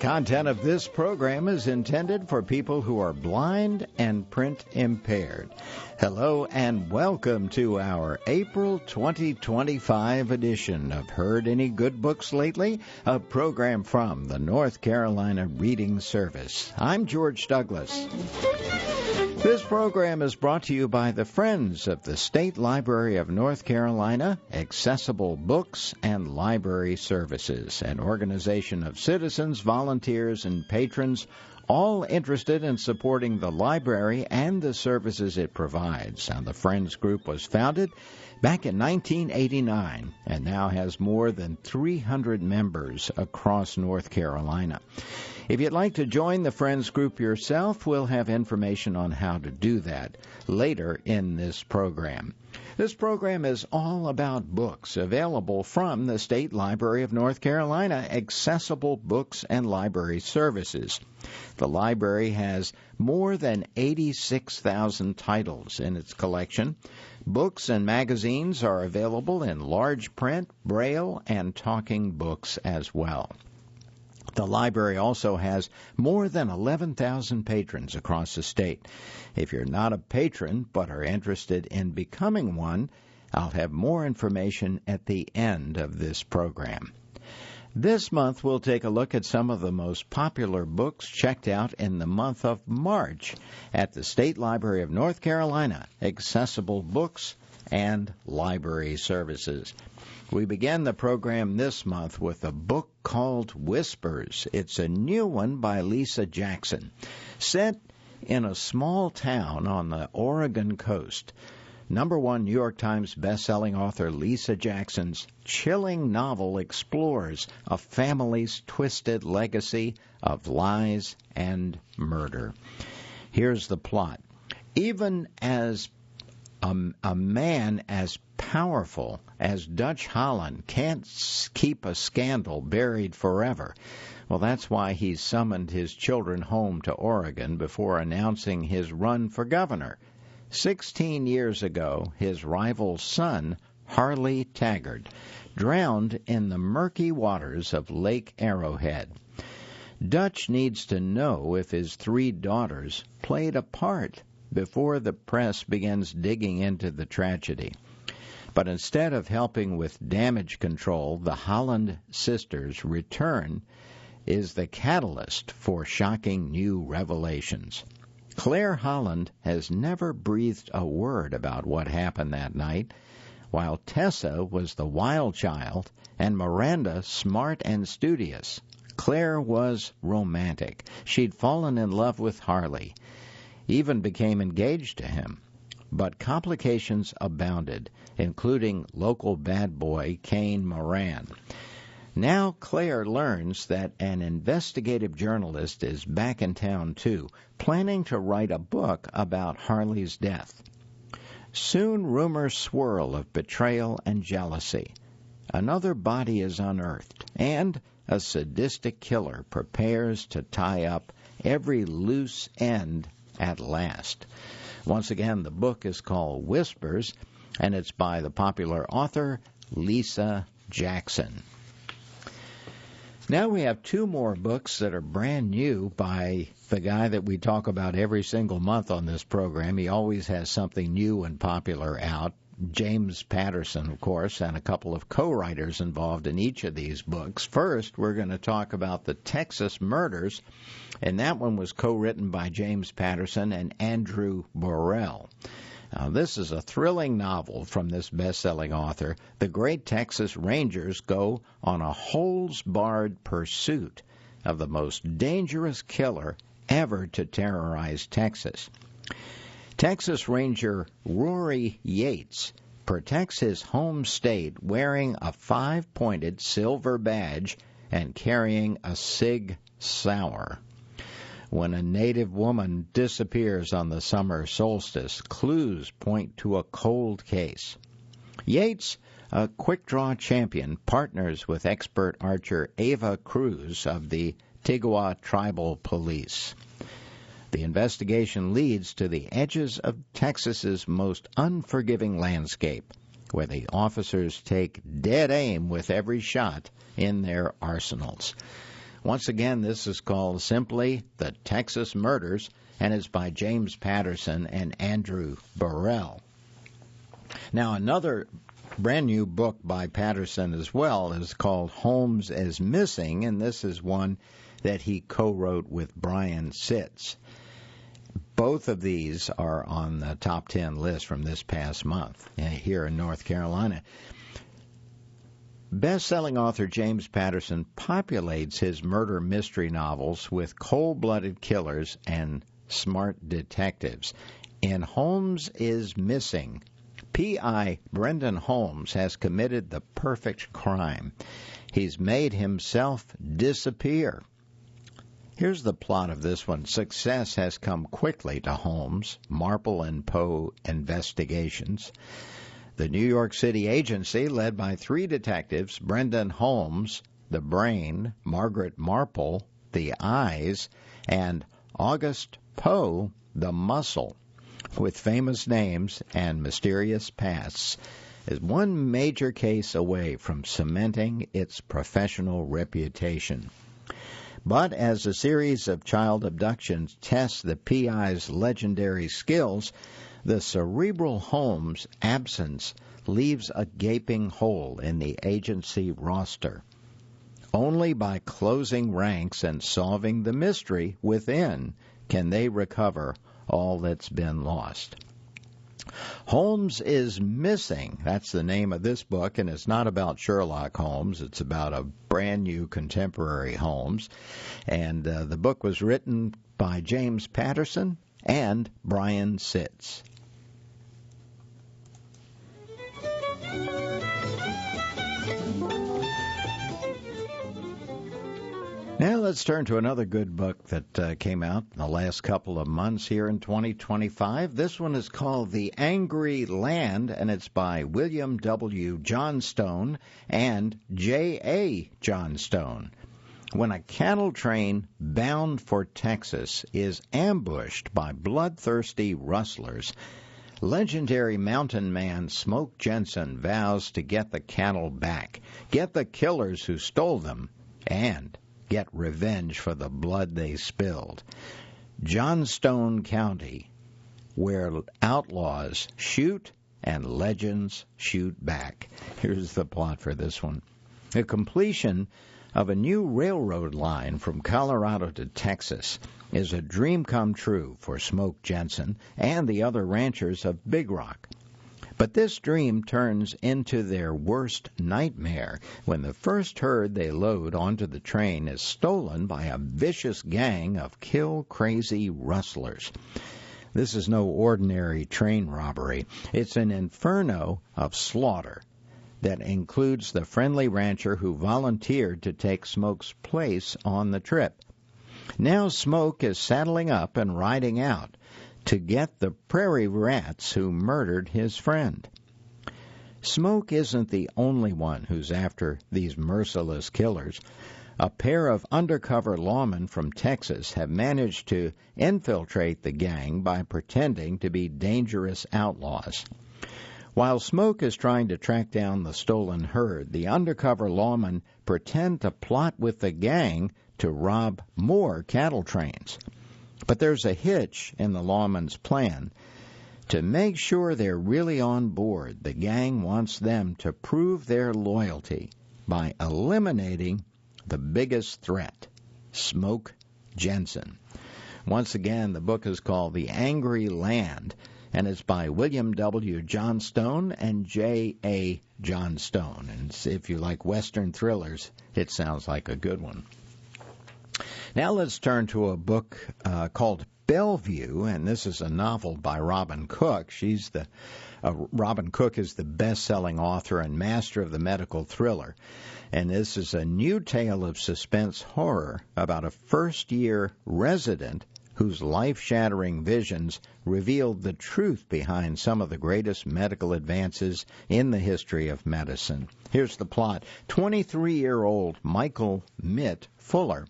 content of this program is intended for people who are blind and print impaired. Hello and welcome to our April 2025 edition of Heard Any Good Books Lately, a program from the North Carolina Reading Service. I'm George Douglas. This program is brought to you by the Friends of the State Library of North Carolina, Accessible Books and Library Services, an organization of citizens, volunteers, and patrons, all interested in supporting the library and the services it provides. And the Friends Group was founded back in 1989 and now has more than 300 members across North Carolina. If you'd like to join the Friends Group yourself, we'll have information on how to do that later in this program. This program is all about books available from the State Library of North Carolina, Accessible Books and Library Services. The library has more than 86,000 titles in its collection. Books and magazines are available in large print, Braille, and talking books as well. The library also has more than 11,000 patrons across the state. If you're not a patron but are interested in becoming one, I'll have more information at the end of this program. This month, we'll take a look at some of the most popular books checked out in the month of March at the State Library of North Carolina, Accessible Books and Library Services. We began the program this month with a book called Whispers. It's a new one by Lisa Jackson, set in a small town on the Oregon coast. #1 New York Times bestselling author Lisa Jackson's chilling novel explores a family's twisted legacy of lies and murder. Here's the plot. Even as a man as powerful as Dutch Holland can't keep a scandal buried forever. Well, that's why he summoned his children home to Oregon before announcing his run for governor. 16 years ago, his rival's son, Harley Taggart, drowned in the murky waters of Lake Arrowhead. Dutch needs to know if his 3 daughters played a part before the press begins digging into the tragedy. But instead of helping with damage control, the Holland sisters' return is the catalyst for shocking new revelations. Claire Holland has never breathed a word about what happened that night, while Tessa was the wild child and Miranda smart and studious. Claire was romantic. She'd fallen in love with Harley, even became engaged to him. But complications abounded, including local bad boy Kane Moran. Now Claire learns that an investigative journalist is back in town too, planning to write a book about Harley's death. Soon rumors swirl of betrayal and jealousy. Another body is unearthed, and a sadistic killer prepares to tie up every loose end at last. Once again, the book is called Whispers, and it's by the popular author Lisa Jackson. Now we have 2 more books that are brand new by the guy that we talk about every single month on this program. He always has something new and popular out. James Patterson, of course, and a couple of co-writers involved in each of these books. First, we're going to talk about the Texas murders, and that one was co-written by James Patterson and Andrew Bourelle. Now, this is a thrilling novel from this best-selling author. The great Texas Rangers go on a holes-barred pursuit of the most dangerous killer ever to terrorize Texas. Texas Ranger Rory Yates protects his home state wearing a 5-pointed silver badge and carrying a Sig Sauer. When a native woman disappears on the summer solstice, clues point to a cold case. Yates, a quick-draw champion, partners with expert archer Ava Cruz of the Tigua Tribal Police. The investigation leads to the edges of Texas's most unforgiving landscape, where the officers take dead aim with every shot in their arsenals. Once again, this is called simply The Texas Murders, and it's by James Patterson and Andrew Bourelle. Now, another brand new book by Patterson as well is called Holmes is Missing, and this is one that he co-wrote with Brian Sitz. Both of these are on the top 10 list from this past month here in North Carolina. Best-selling author James Patterson populates his murder mystery novels with cold-blooded killers and smart detectives. In Holmes is Missing, P.I. Brendan Holmes has committed the perfect crime. He's made himself disappear. Here's the plot of this one. Success has come quickly to Holmes, Marple and Poe Investigations. The New York City agency, led by 3 detectives, Brendan Holmes, the brain, Margaret Marple, the eyes, and August Poe, the muscle, with famous names and mysterious pasts, is one major case away from cementing its professional reputation. But as a series of child abductions tests the PI's legendary skills, the cerebral Holmes' absence leaves a gaping hole in the agency roster. Only by closing ranks and solving the mystery within can they recover all that's been lost. Holmes is Missing. That's the name of this book, and it's not about Sherlock Holmes. It's about a brand new contemporary Holmes. And the book was written by James Patterson and Brian Sitz. Now let's turn to another good book that came out in the last couple of months here in 2025. This one is called The Angry Land, and it's by William W. Johnstone and J. Johnstone. When a cattle train bound for Texas is ambushed by bloodthirsty rustlers, legendary mountain man Smoke Jensen vows to get the cattle back, get the killers who stole them, and get revenge for the blood they spilled. Johnstone County, where outlaws shoot and legends shoot back. Here's the plot for this one. The completion of a new railroad line from Colorado to Texas is a dream come true for Smoke Jensen and the other ranchers of Big Rock. But this dream turns into their worst nightmare when the first herd they load onto the train is stolen by a vicious gang of kill-crazy rustlers. This is no ordinary train robbery. It's an inferno of slaughter that includes the friendly rancher who volunteered to take Smoke's place on the trip. Now Smoke is saddling up and riding out to get the prairie rats who murdered his friend. Smoke isn't the only one who's after these merciless killers. A pair of undercover lawmen from Texas have managed to infiltrate the gang by pretending to be dangerous outlaws. While Smoke is trying to track down the stolen herd, the undercover lawmen pretend to plot with the gang to rob more cattle trains. But there's a hitch in the lawman's plan. To make sure they're really on board, the gang wants them to prove their loyalty by eliminating the biggest threat, Smoke Jensen. Once again, the book is called The Angry Land, and it's by William W. Johnstone and J. Johnstone. And if you like Western thrillers, it sounds like a good one. Now let's turn to a book called Bellevue, and this is a novel by Robin Cook. Robin Cook is the best-selling author and master of the medical thriller, and this is a new tale of suspense horror about a first-year resident whose life-shattering visions revealed the truth behind some of the greatest medical advances in the history of medicine. Here's the plot. 23-year-old Michael Mitt Fuller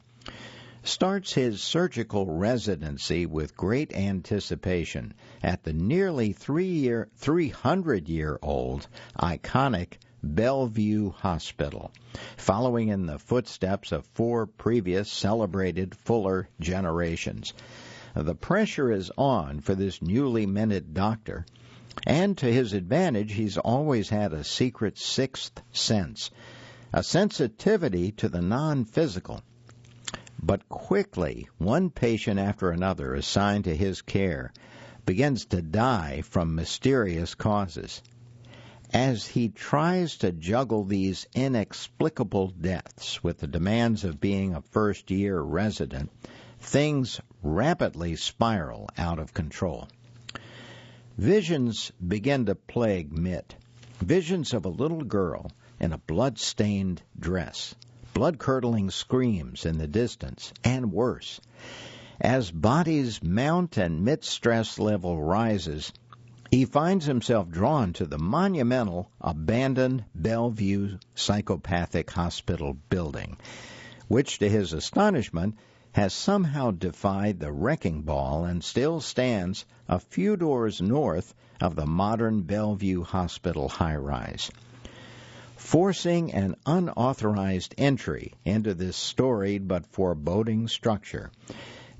starts his surgical residency with great anticipation at the nearly 300-year-old iconic Bellevue Hospital, following in the footsteps of 4 previous celebrated Fuller generations. The pressure is on for this newly minted doctor, and to his advantage, he's always had a secret sixth sense, a sensitivity to the non-physical. But quickly, one patient after another assigned to his care begins to die from mysterious causes. As he tries to juggle these inexplicable deaths with the demands of being a first-year resident, things rapidly spiral out of control. Visions begin to plague Mitt. Visions of a little girl in a blood-stained dress, blood-curdling screams in the distance, and worse. As bodies mount and Mitt's stress level rises, he finds himself drawn to the monumental, abandoned Bellevue Psychopathic Hospital building, which, to his astonishment, has somehow defied the wrecking ball and still stands a few doors north of the modern Bellevue Hospital high-rise. Forcing an unauthorized entry into this storied but foreboding structure,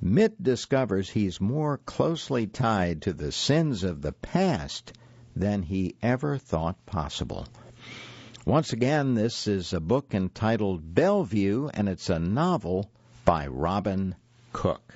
Mitt discovers he's more closely tied to the sins of the past than he ever thought possible. Once again, this is a book entitled Bellevue, and it's a novel by Robin Cook.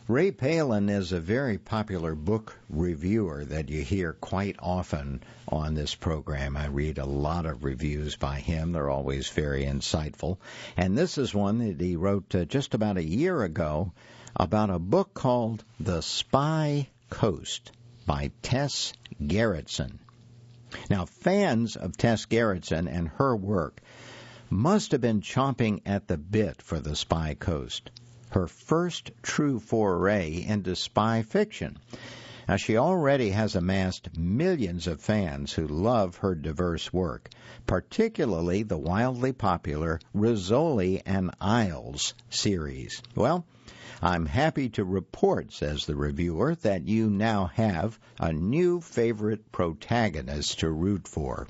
Ray Palin is a very popular book reviewer that you hear quite often on this program. I read a lot of reviews by him. They're always very insightful. And this is one that he wrote just about a year ago about a book called The Spy Coast by Tess Gerritsen. Now, fans of Tess Gerritsen and her work must have been chomping at the bit for The Spy Coast, her first true foray into spy fiction. Now, she already has amassed millions of fans who love her diverse work, particularly the wildly popular Rizzoli and Isles series. Well, I'm happy to report, says the reviewer, that you now have a new favorite protagonist to root for.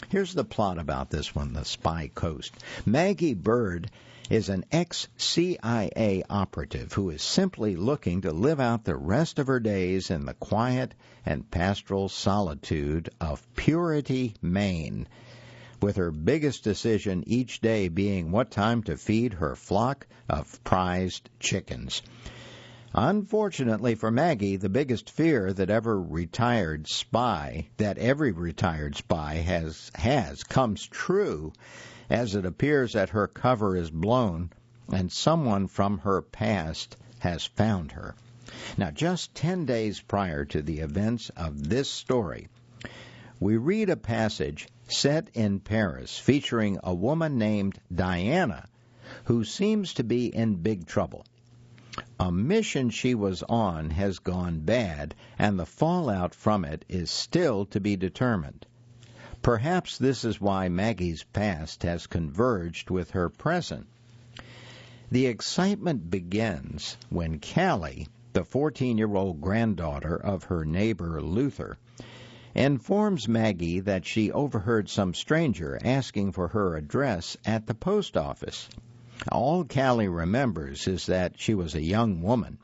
Here's the plot about this one, The Spy Coast. Maggie Bird is an ex-CIA operative who is simply looking to live out the rest of her days in the quiet and pastoral solitude of Purity, Maine, with her biggest decision each day being what time to feed her flock of prized chickens. Unfortunately for Maggie, the biggest fear that every retired spy has comes true, as it appears that her cover is blown and someone from her past has found her. Now, just 10 days prior to the events of this story, we read a passage set in Paris featuring a woman named Diana who seems to be in big trouble. A mission she was on has gone bad, and the fallout from it is still to be determined. Perhaps this is why Maggie's past has converged with her present. The excitement begins when Callie, the 14-year-old granddaughter of her neighbor Luther, informs Maggie that she overheard some stranger asking for her address at the post office. All Callie remembers is that she was a young woman.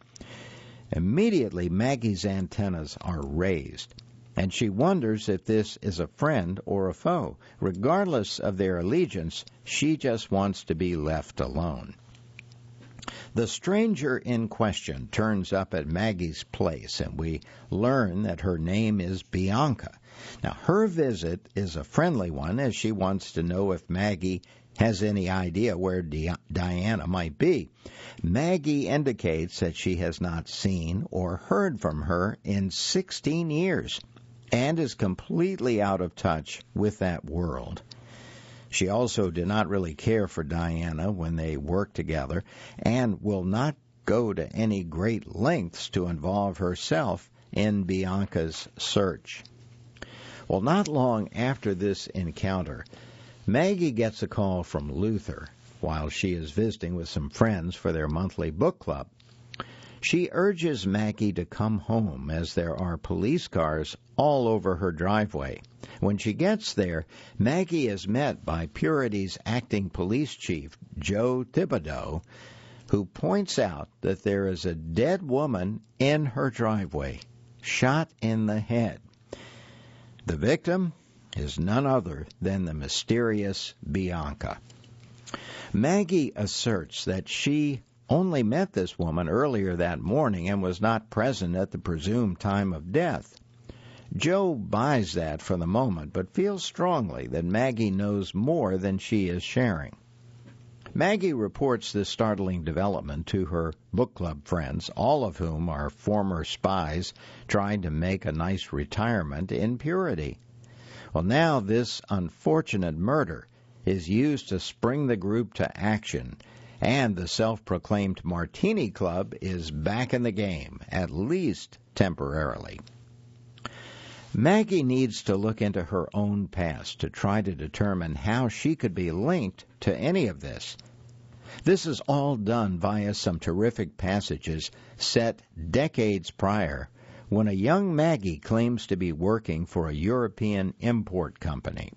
Immediately, Maggie's antennas are raised, and she wonders if this is a friend or a foe. Regardless of their allegiance, she just wants to be left alone. The stranger in question turns up at Maggie's place, and we learn that her name is Bianca. Now, her visit is a friendly one, as she wants to know if Maggie has any idea where Diana might be. Maggie indicates that she has not seen or heard from her in 16 years and is completely out of touch with that world. She also did not really care for Diana when they worked together and will not go to any great lengths to involve herself in Bianca's search. Well, not long after this encounter, Maggie gets a call from Luther while she is visiting with some friends for their monthly book club. She urges Maggie to come home as there are police cars all over her driveway. When she gets there, Maggie is met by Purity's acting police chief, Joe Thibodeau, who points out that there is a dead woman in her driveway, shot in the head. The victim is none other than the mysterious Bianca. Maggie asserts that she only met this woman earlier that morning and was not present at the presumed time of death. Joe buys that for the moment, but feels strongly that Maggie knows more than she is sharing. Maggie reports this startling development to her book club friends, all of whom are former spies trying to make a nice retirement in Purity. Well, now this unfortunate murder is used to spring the group to action, and the self-proclaimed Martini Club is back in the game, at least temporarily. Maggie needs to look into her own past to try to determine how she could be linked to any of this. This is all done via some terrific passages set decades prior, when a young Maggie claims to be working for a European import company.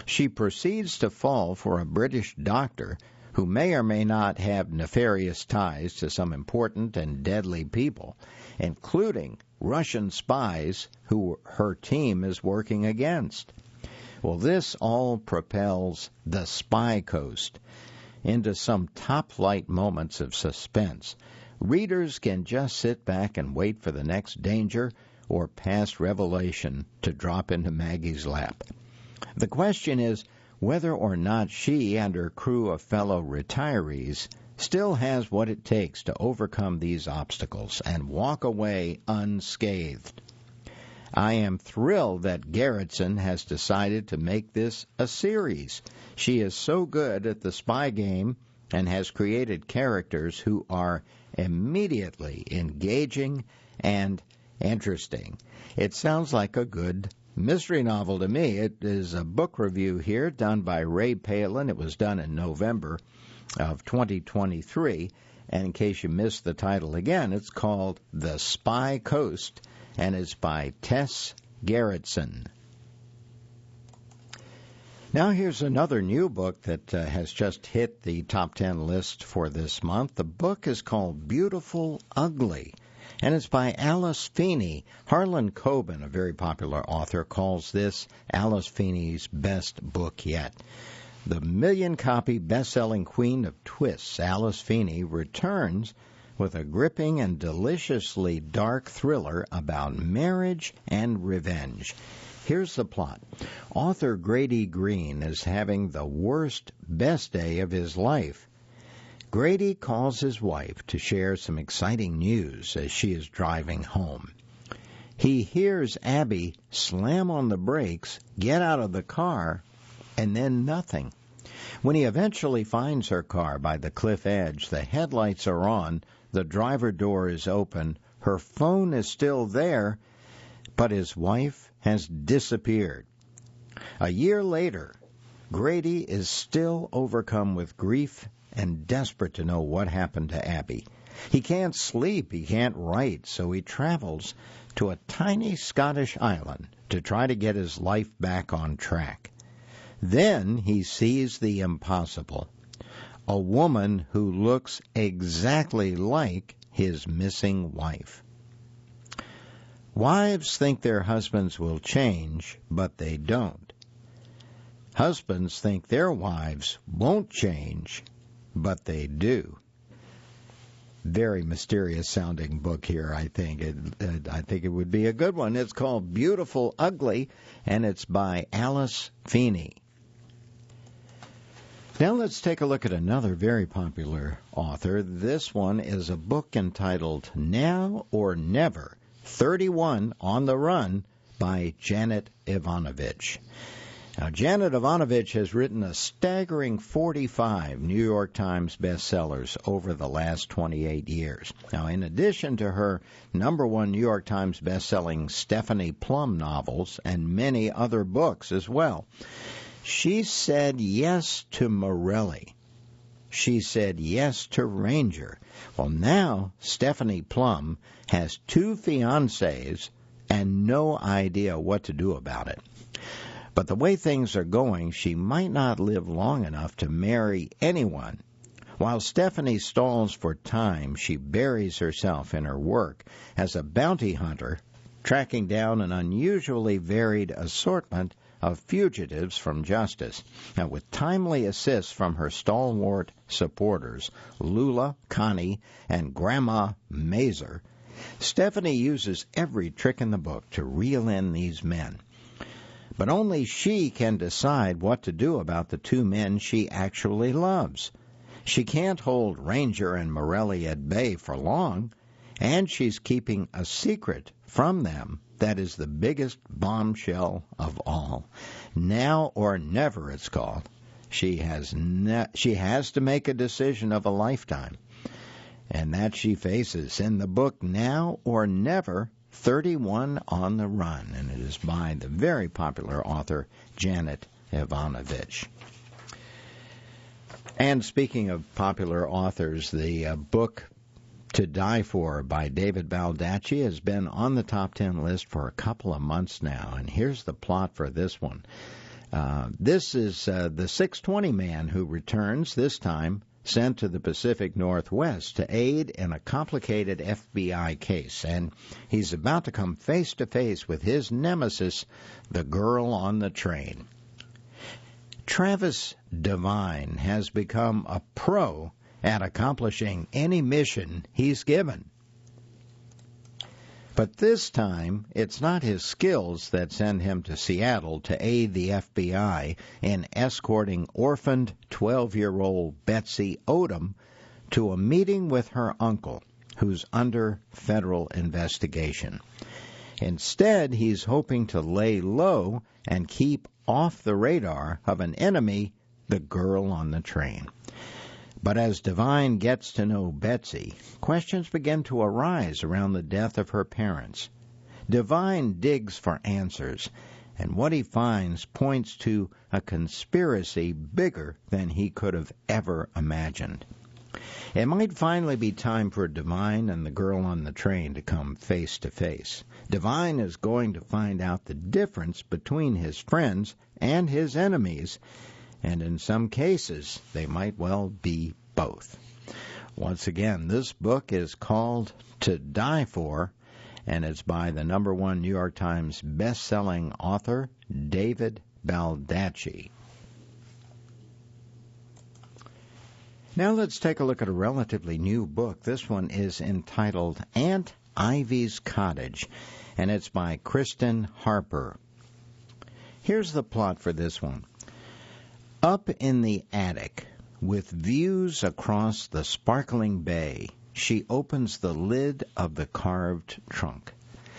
She proceeds to fall for a British doctor who may or may not have nefarious ties to some important and deadly people, including Russian spies who her team is working against. Well, this all propels the Spy Coast into some top-flight moments of suspense. Readers can just sit back and wait for the next danger or past revelation to drop into Maggie's lap. The question is whether or not she and her crew of fellow retirees still has what it takes to overcome these obstacles and walk away unscathed. I am thrilled that Gerritsen has decided to make this a series. She is so good at the spy game and has created characters who are immediately engaging and interesting. It sounds like a good mystery novel to me. It is a book review here done by Ray Palin. It was done in November of 2023. And in case you missed the title again, it's called The Spy Coast, and it's by Tess Gerritsen. Now here's another new book that has just hit the top 10 list for this month. The book is called Beautiful Ugly, and it's by Alice Feeney. Harlan Coben, a very popular author, calls this Alice Feeney's best book yet. The million-copy best-selling queen of twists, Alice Feeney, returns with a gripping and deliciously dark thriller about marriage and revenge. Here's the plot. Author Grady Green is having the worst, best day of his life. Grady calls his wife to share some exciting news as she is driving home. He hears Abby slam on the brakes, get out of the car, and then nothing. When he eventually finds her car by the cliff edge, the headlights are on, the driver door is open, her phone is still there, but his wife has disappeared. A year later, Grady is still overcome with grief and desperate to know what happened to Abby. He can't sleep, he can't write, so he travels to a tiny Scottish island to try to get his life back on track. Then he sees the impossible, a woman who looks exactly like his missing wife. Wives think their husbands will change, but they don't. Husbands think their wives won't change, but they do. Very mysterious-sounding book here, I think. I think it would be a good one. It's called Beautiful Ugly, and it's by Alice Feeney. Now let's take a look at another very popular author. This one is a book entitled Now or Never, 31 on the Run by Janet Ivanovich. Now, Janet Ivanovich has written a staggering 45 New York Times bestsellers over the last 28 years. Now, in addition to her #1 New York Times bestselling Stephanie Plum novels and many other books as well, she said yes to Morelli. she said yes to Ranger. Well, now Stephanie Plum has 2 fiancés and no idea what to do about it. But the way things are going, she might not live long enough to marry anyone. While Stephanie stalls for time, she buries herself in her work as a bounty hunter, tracking down an unusually varied assortment of fugitives from justice. And with timely assists from her stalwart supporters, Lula, Connie, and Grandma Mazer, Stephanie uses every trick in the book to reel in these men. But only she can decide what to do about the 2 men she actually loves. She can't hold Ranger and Morelli at bay for long, and she's keeping a secret from them that is the biggest bombshell of all. Now or never, it's called. She has to make a decision of a lifetime, and that she faces in the book Now or Never, 31 on the Run, and it is by the very popular author Janet Ivanovich. And speaking of popular authors, the book To Die For by David Baldacci has been on the top 10 list for a couple of months now, and here's the plot for this one. This is the 620 man who returns, this time sent to the Pacific Northwest to aid in a complicated FBI case, and he's about to come face to face with his nemesis, the girl on the train. Travis Devine has become a pro at accomplishing any mission he's given. But this time, it's not his skills that send him to Seattle to aid the FBI in escorting orphaned 12-year-old Betsy Odom to a meeting with her uncle, who's under federal investigation. Instead, he's hoping to lay low and keep off the radar of an enemy, the girl on the train. But as Devine gets to know Betsy, questions begin to arise around the death of her parents. Devine digs for answers, and what he finds points to a conspiracy bigger than he could have ever imagined. It might finally be time for Devine and the girl on the train to come face to face. Devine is going to find out the difference between his friends and his enemies, and in some cases, they might well be both. Once again, this book is called To Die For, and it's by the #1 New York Times best-selling author, David Baldacci. Now let's take a look at a relatively new book. This one is entitled Aunt Ivy's Cottage, and it's by Kristen Harper. Here's the plot for this one. Up in the attic, with views across the sparkling bay, she opens the lid of the carved trunk.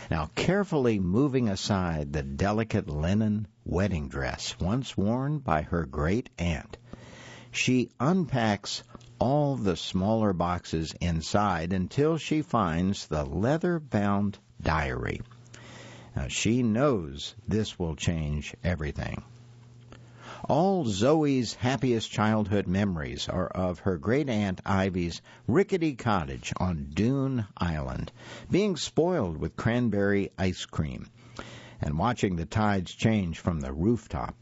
Now, carefully moving aside the delicate linen wedding dress once worn by her great aunt, she unpacks all the smaller boxes inside until she finds the leather-bound diary. Now, she knows this will change everything. All Zoe's happiest childhood memories are of her great-aunt Ivy's rickety cottage on Dune Island, being spoiled with cranberry ice cream, and watching the tides change from the rooftop.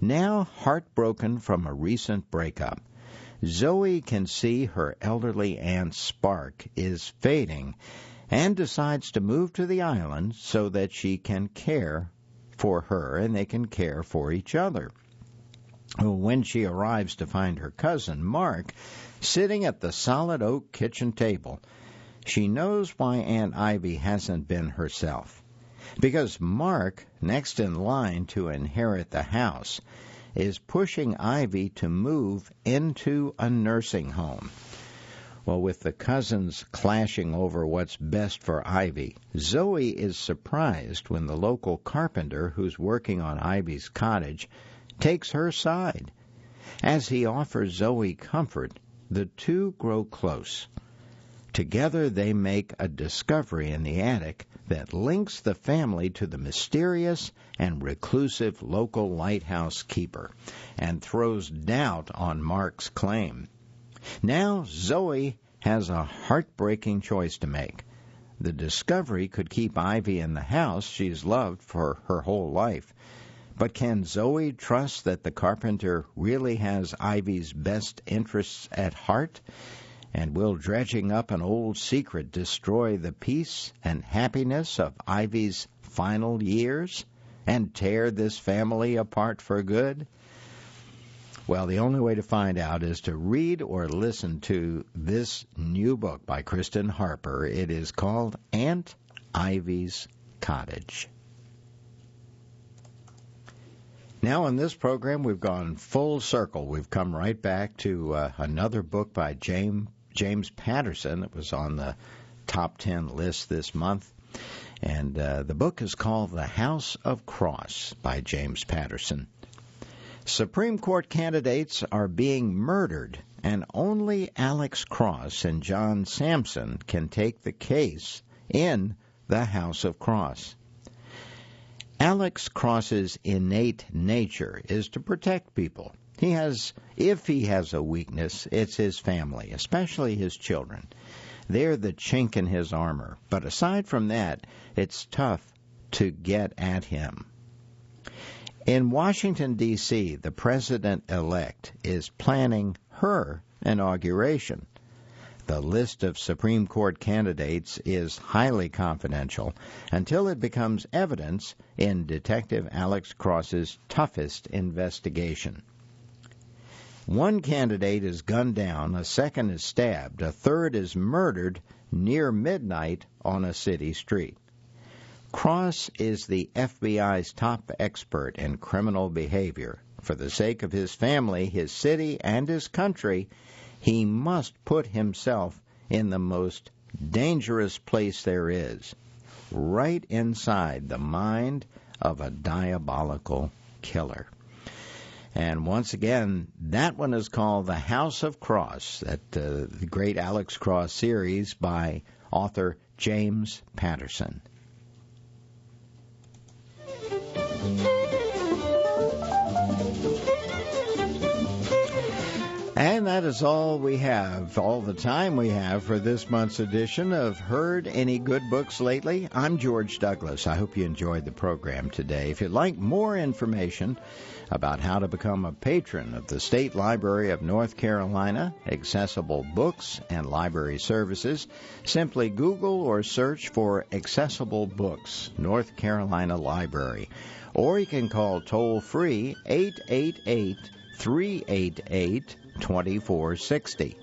Now heartbroken from a recent breakup, Zoe can see her elderly aunt's spark is fading and decides to move to the island so that she can care for her and they can care for each other. When she arrives to find her cousin, Mark, sitting at the solid oak kitchen table, she knows why Aunt Ivy hasn't been herself. Because Mark, next in line to inherit the house, is pushing Ivy to move into a nursing home. Well, with the cousins clashing over what's best for Ivy, Zoe is surprised when the local carpenter who's working on Ivy's cottage takes her side. As he offers Zoe comfort, the two grow close. Together they make a discovery in the attic that links the family to the mysterious and reclusive local lighthouse keeper and throws doubt on Mark's claim. Now Zoe has a heartbreaking choice to make. The discovery could keep Ivy in the house she's loved for her whole life. But can Zoe trust that the carpenter really has Ivy's best interests at heart? And will dredging up an old secret destroy the peace and happiness of Ivy's final years and tear this family apart for good? Well, the only way to find out is to read or listen to this new book by Kristen Harper. It is called Aunt Ivy's Cottage. Now in this program, we've gone full circle. We've come right back to another book by James Patterson. It was on the top 10 list this month. And the book is called The House of Cross by James Patterson. Supreme Court candidates are being murdered, and only Alex Cross and John Sampson can take the case in the House of Cross. Alex Cross's innate nature is to protect people. If he has a weakness, it's his family, especially his children. They're the chink in his armor. But aside from that, it's tough to get at him. In Washington, D.C., the president-elect is planning her inauguration. The list of Supreme Court candidates is highly confidential until it becomes evidence in Detective Alex Cross's toughest investigation. One candidate is gunned down, a second is stabbed, a third is murdered near midnight on a city street. Cross is the FBI's top expert in criminal behavior. For the sake of his family, his city, and his country, he must put himself in the most dangerous place there is, right inside the mind of a diabolical killer. And once again, that one is called The House of Cross, the great Alex Cross series by author James Patterson. And that is all we have, all the time we have for this month's edition of Heard Any Good Books Lately? I'm George Douglas. I hope you enjoyed the program today. If you'd like more information about how to become a patron of the State Library of North Carolina, accessible books and library services, simply Google or search for Accessible Books, North Carolina Library. Or you can call toll-free 888-388-2460.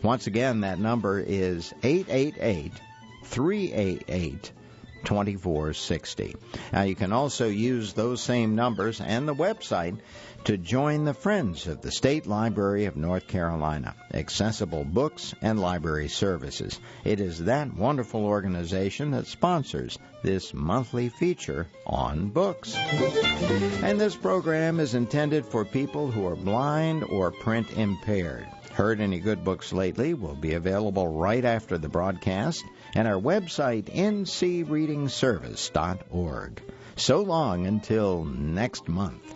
Once again, that number is 888-388-2460. Now, you can also use those same numbers and the website to join the Friends of the State Library of North Carolina, Accessible Books and Library Services. It is that wonderful organization that sponsors this monthly feature on books. And this program is intended for people who are blind or print impaired. Heard Any Good Books Lately will be available right after the broadcast at our website, ncreadingservice.org. So long until next month.